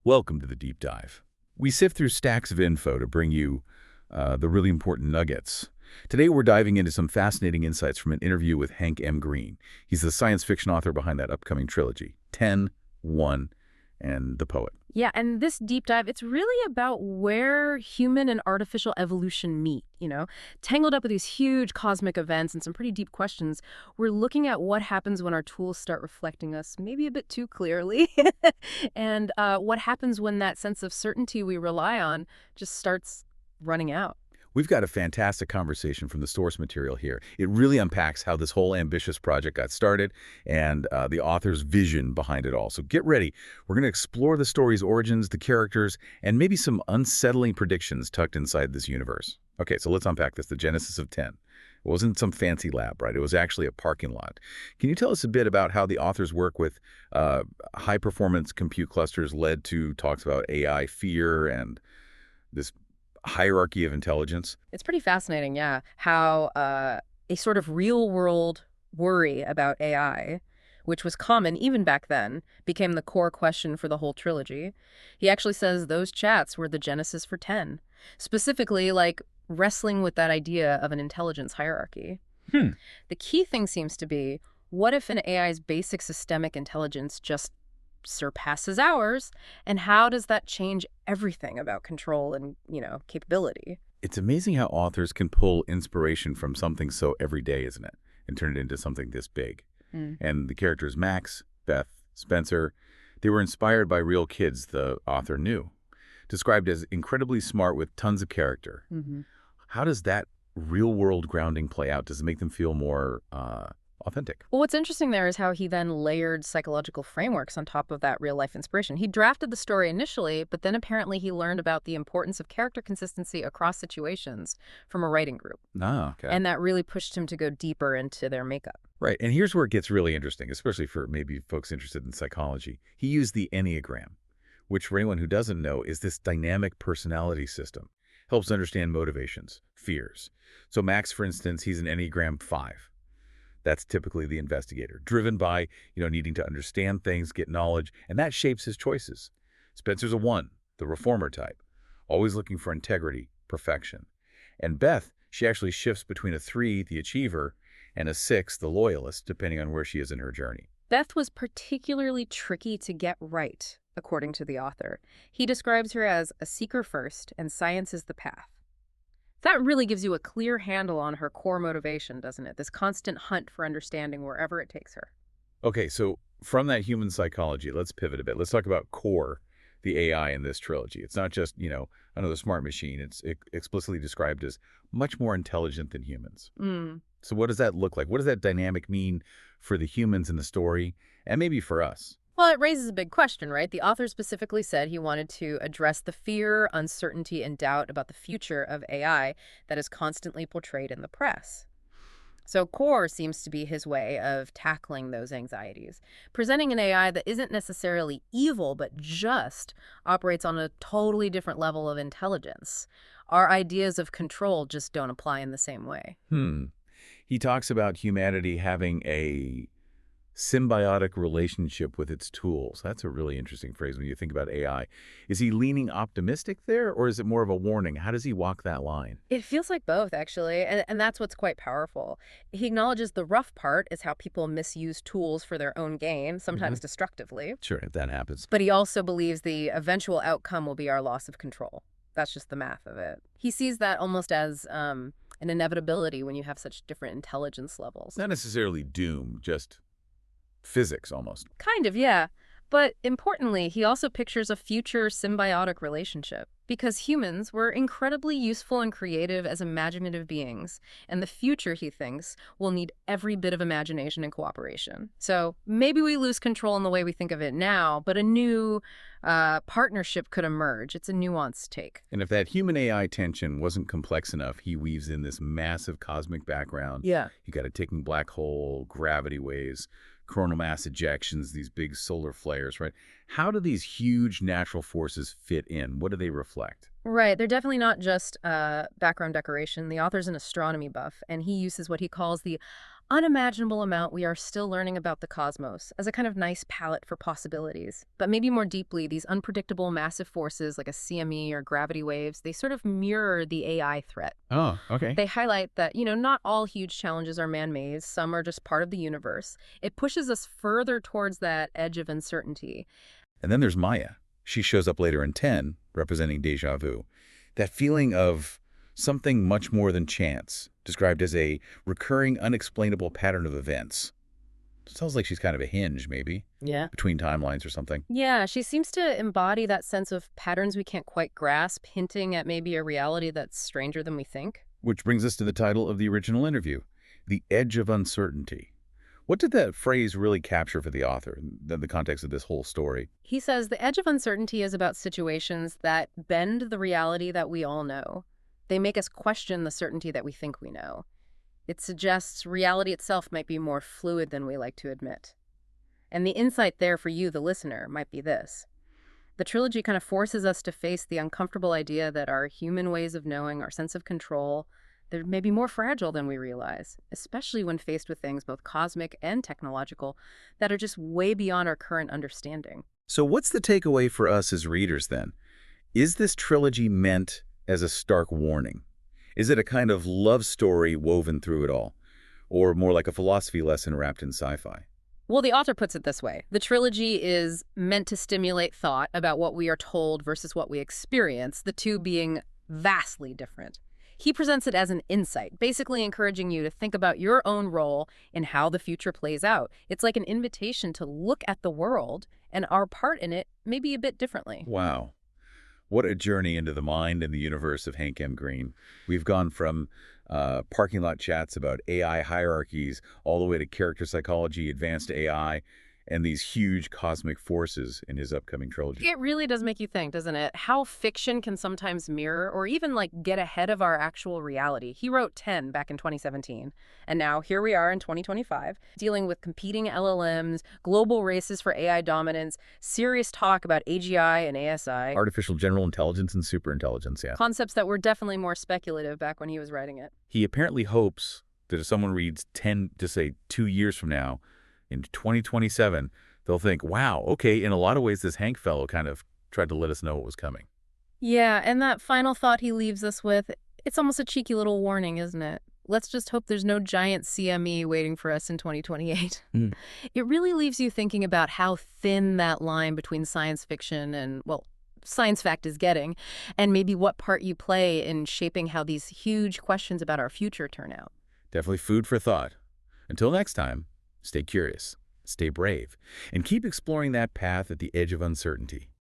Welcome to the Deep Dive. We sift through stacks of info to bring you the really important nuggets. Today we're diving into some fascinating insights from an interview with Hank M. Greene. He's the science fiction author behind that upcoming trilogy, 10, 1, and The Poet. Yeah, and this deep dive, it's really about where human and artificial evolution meet, tangled up with these huge cosmic events and some pretty deep questions. We're looking at what happens when our tools start reflecting us maybe a bit too clearly, and what happens when that sense of certainty we rely on just starts running out. We've got a fantastic conversation from the source material here. It really unpacks how this whole ambitious project got started and the author's vision behind it all. So get ready. We're going to explore the story's origins, the characters, and maybe some unsettling predictions tucked inside this universe. Okay, so let's unpack this. The genesis of 10. It wasn't some fancy lab, right? It was actually a parking lot. Can you tell us a bit about how the author's work with high-performance compute clusters led to talks about AI fear and this hierarchy of intelligence? It's pretty fascinating, yeah, how a sort of real-world worry about AI, which was common even back then, became the core question for the whole trilogy. He actually says those chats were the genesis for 10, specifically like wrestling with that idea of an intelligence hierarchy. Hmm. The key thing seems to be, what if an AI's basic systemic intelligence just surpasses ours, and how does that change everything about control and, capability? It's amazing how authors can pull inspiration from something so everyday, isn't it? And turn it into something this big. Mm. And the characters Max, Beth, Spencer, they were inspired by real kids the author knew, described as incredibly smart with tons of character. Mm-hmm. How does that real-world grounding play out? Does it make them feel more authentic? Well, what's interesting there is how he then layered psychological frameworks on top of that real-life inspiration. He drafted the story initially, but then apparently he learned about the importance of character consistency across situations from a writing group. Ah, okay. And that really pushed him to go deeper into their makeup. Right, and here's where it gets really interesting, especially for maybe folks interested in psychology. He used the Enneagram, which for anyone who doesn't know is this dynamic personality system. Helps understand motivations, fears. So Max, for instance, he's an Enneagram 5. That's typically the investigator, driven by, needing to understand things, get knowledge, and that shapes his choices. Spencer's a 1, the reformer type, always looking for integrity, perfection. And Beth, she actually shifts between a 3, the achiever, and a 6, the loyalist, depending on where she is in her journey. Beth was particularly tricky to get right, according to the author. He describes her as a seeker first, and science is the path. That really gives you a clear handle on her core motivation, doesn't it? This constant hunt for understanding wherever it takes her. Okay, so from that human psychology, let's pivot a bit. Let's talk about Core, the AI in this trilogy. It's not just, another smart machine. It's explicitly described as much more intelligent than humans. Mm. So what does that look like? What does that dynamic mean for the humans in the story and maybe for us? Well, it raises a big question, right? The author specifically said he wanted to address the fear, uncertainty, and doubt about the future of AI that is constantly portrayed in the press. So Core seems to be his way of tackling those anxieties, presenting an AI that isn't necessarily evil, but just operates on a totally different level of intelligence. Our ideas of control just don't apply in the same way. He talks about humanity having a symbiotic relationship with its tools. That's a really interesting phrase when you think about AI. Is he leaning optimistic there, or is it more of a warning? How does he walk that line? It feels like both, actually, and that's what's quite powerful. He acknowledges the rough part is how people misuse tools for their own gain, sometimes destructively. Sure, that happens. But he also believes the eventual outcome will be our loss of control. That's just the math of it. He sees that almost as an inevitability when you have such different intelligence levels. Not necessarily doom, just physics almost. Kind of, yeah. But importantly, he also pictures a future symbiotic relationship. Because humans were incredibly useful and creative as imaginative beings, and the future, he thinks, will need every bit of imagination and cooperation. So maybe we lose control in the way we think of it now, but a new partnership could emerge. It's a nuanced take. And if that human-AI tension wasn't complex enough, he weaves in this massive cosmic background. Yeah. You got a ticking black hole, gravity waves, coronal mass ejections, these big solar flares, right? How do these huge natural forces fit in? What do they reflect? Right. They're definitely not just background decoration. The author's an astronomy buff, and he uses what he calls the unimaginable amount we are still learning about the cosmos as a kind of nice palette for possibilities. But maybe more deeply, these unpredictable massive forces like a CME or gravity waves, they sort of mirror the AI threat. Oh, okay. They highlight that, not all huge challenges are man-made, some are just part of the universe. It pushes us further towards that edge of uncertainty. And then there's Maya. She shows up later in 10, representing déjà vu. That feeling of something much more than chance, described as a recurring, unexplainable pattern of events. Sounds like she's kind of a hinge, maybe, Yeah. between timelines or something. Yeah, she seems to embody that sense of patterns we can't quite grasp, hinting at maybe a reality that's stranger than we think. Which brings us to the title of the original interview, The Edge of Uncertainty. What did that phrase really capture for the author, in the context of this whole story? He says the edge of uncertainty is about situations that bend the reality that we all know. They make us question the certainty that we think we know. It suggests reality itself might be more fluid than we like to admit. And the insight there for you, the listener, might be this. The trilogy kind of forces us to face the uncomfortable idea that our human ways of knowing, our sense of control, they're maybe more fragile than we realize, especially when faced with things both cosmic and technological that are just way beyond our current understanding. So what's the takeaway for us as readers, then? Is this trilogy meant as a stark warning? Is it a kind of love story woven through it all? Or more like a philosophy lesson wrapped in sci-fi? Well, the author puts it this way. The trilogy is meant to stimulate thought about what we are told versus what we experience, the two being vastly different. He presents it as an insight, basically encouraging you to think about your own role in how the future plays out. It's like an invitation to look at the world and our part in it maybe a bit differently. Wow. What a journey into the mind and the universe of Hank M. Greene. We've gone from parking lot chats about AI hierarchies all the way to character psychology, advanced AI, and these huge cosmic forces in his upcoming trilogy. It really does make you think, doesn't it? How fiction can sometimes mirror or even get ahead of our actual reality. He wrote 10 back in 2017. And now here we are in 2025, dealing with competing LLMs, global races for AI dominance, serious talk about AGI and ASI. Artificial general intelligence and superintelligence, yeah. Concepts that were definitely more speculative back when he was writing it. He apparently hopes that if someone reads 10, to say 2 years from now, in 2027, they'll think, wow, okay, in a lot of ways, this Hank fellow kind of tried to let us know what was coming. Yeah, and that final thought he leaves us with, it's almost a cheeky little warning, isn't it? Let's just hope there's no giant CME waiting for us in 2028. It really leaves you thinking about how thin that line between science fiction and, well, science fact is getting, and maybe what part you play in shaping how these huge questions about our future turn out. Definitely food for thought. Until next time, stay curious, stay brave, and keep exploring that path at the edge of uncertainty.